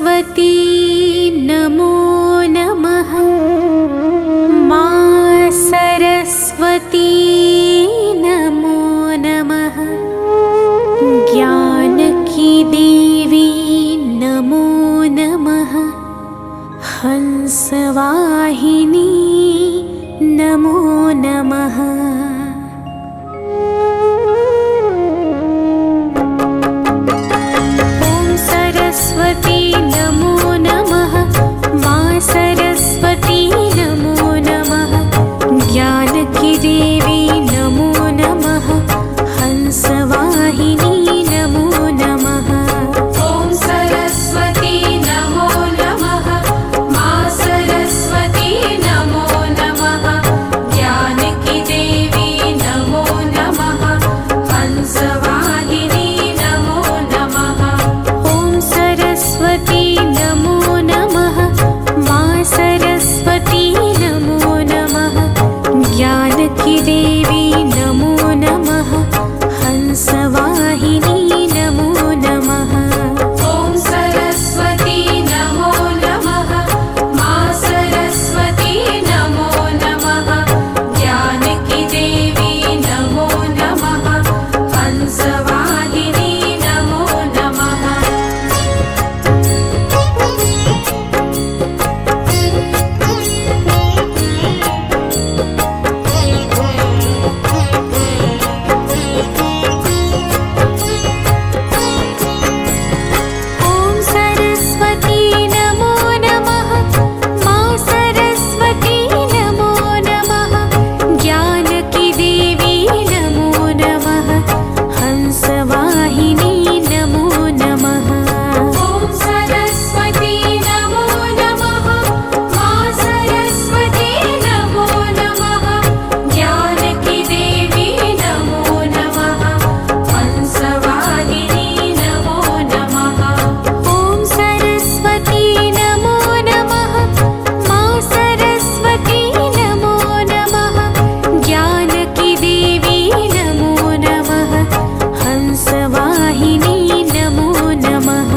सरस्वती नमो नमः। माँ सरस्वती नमो नमः। ज्ञान की देवी नमो नमः। हंसवाहिनी नमो नमः। ओम सरस्वती नमो नमः। माँ सरस्वती नमो नमः। ज्ञान की देवी नमो नमः। हंसवाहिनी नमो नमः। ओम सरस्वती नमो नमः। माँ सरस्वती नमो नमः। ज्ञान की देवी नमो नमः। हंसवाहिनी नमो नमः। ओम सरस्वती नमो नमः। माँ सरस्वती नमो नमः। ज्ञान की देवी नमो नमः। हंसवाहिनी नमो नमः। ओम सरस्वती नमो नमः। माँ सरस्वती नमो नमः। ज्ञान की देवी नमो नमः। हंसवाहिनी नमो नमः। ओम सरस्वती नमो नमः। माँ सरस्वती नमो नमः। ज्ञान की देवी नमो नमः। हंसवाहिनी नमो नमः। ओम सरस्वती नमो नमः। माँ सरस्वती नमो नमः। ज्ञान की देवी नमो नमः। हंसवाहिनी नमो नमः। ओम सरस्वती नमो नमः। माँ सरस्वती नमो नमः। ज्ञान की देवी नमो नमः। हंसवाहिनी नमो नमः।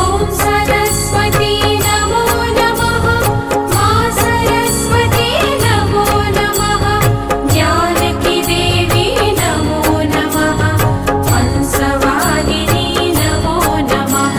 ओम सरस्वती नमो नमः। माँ सरस्वती नमो नमः। ज्ञान की देवी नमो नमः। हंसवाहिनी नमो नमः।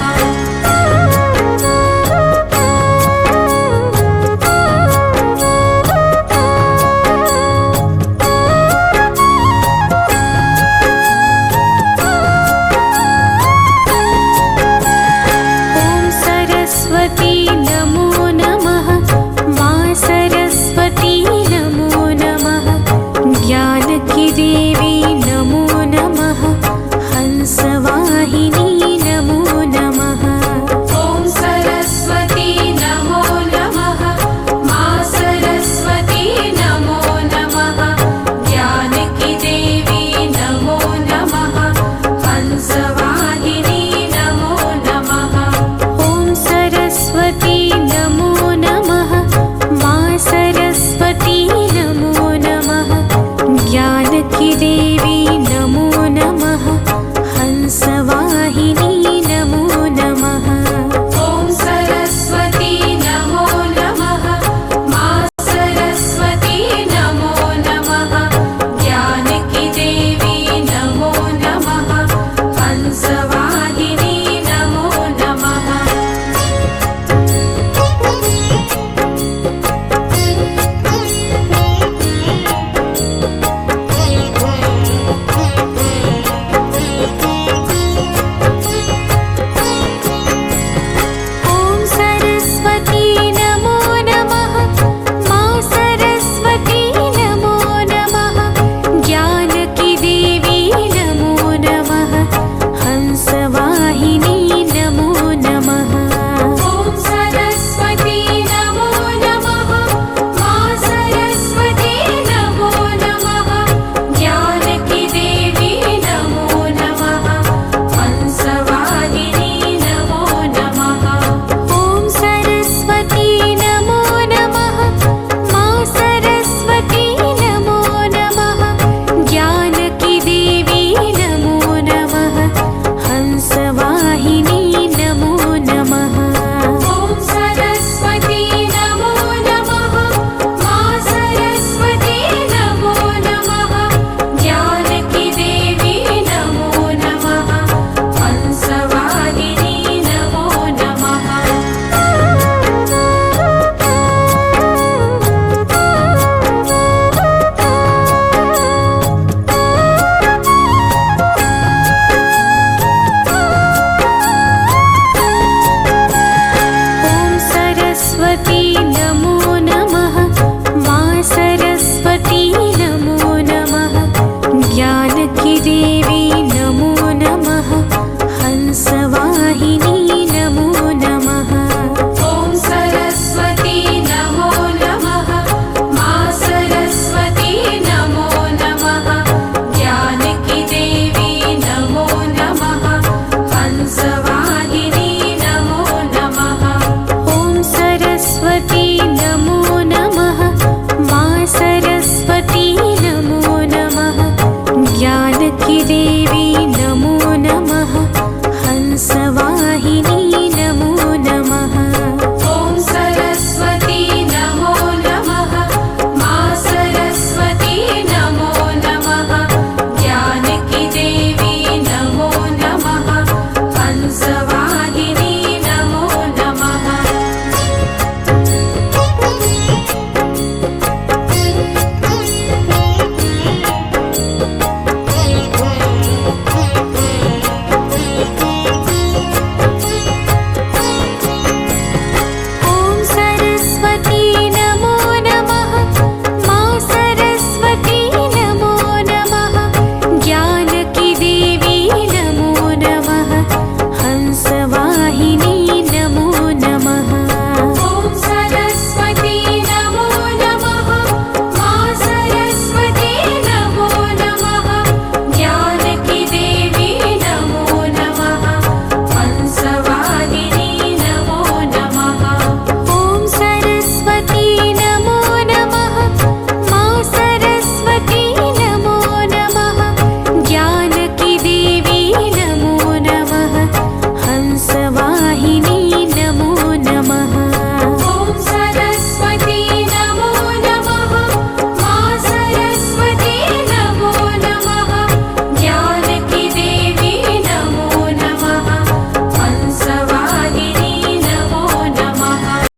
ओम सरस्वती नमो नमः। माँ सरस्वती नमो नमः। ज्ञान की देवी नमो नमः। हंसवाहिनी नमो नमः। ओम सरस्वती नमो नमः। माँ सरस्वती नमो नमः। ज्ञान की देवी नमो नमः। हंसवाहिनी नमो नमः। ओम सरस्वती नमो नमः। माँ सरस्वती नमो नमः। ज्ञान की देवी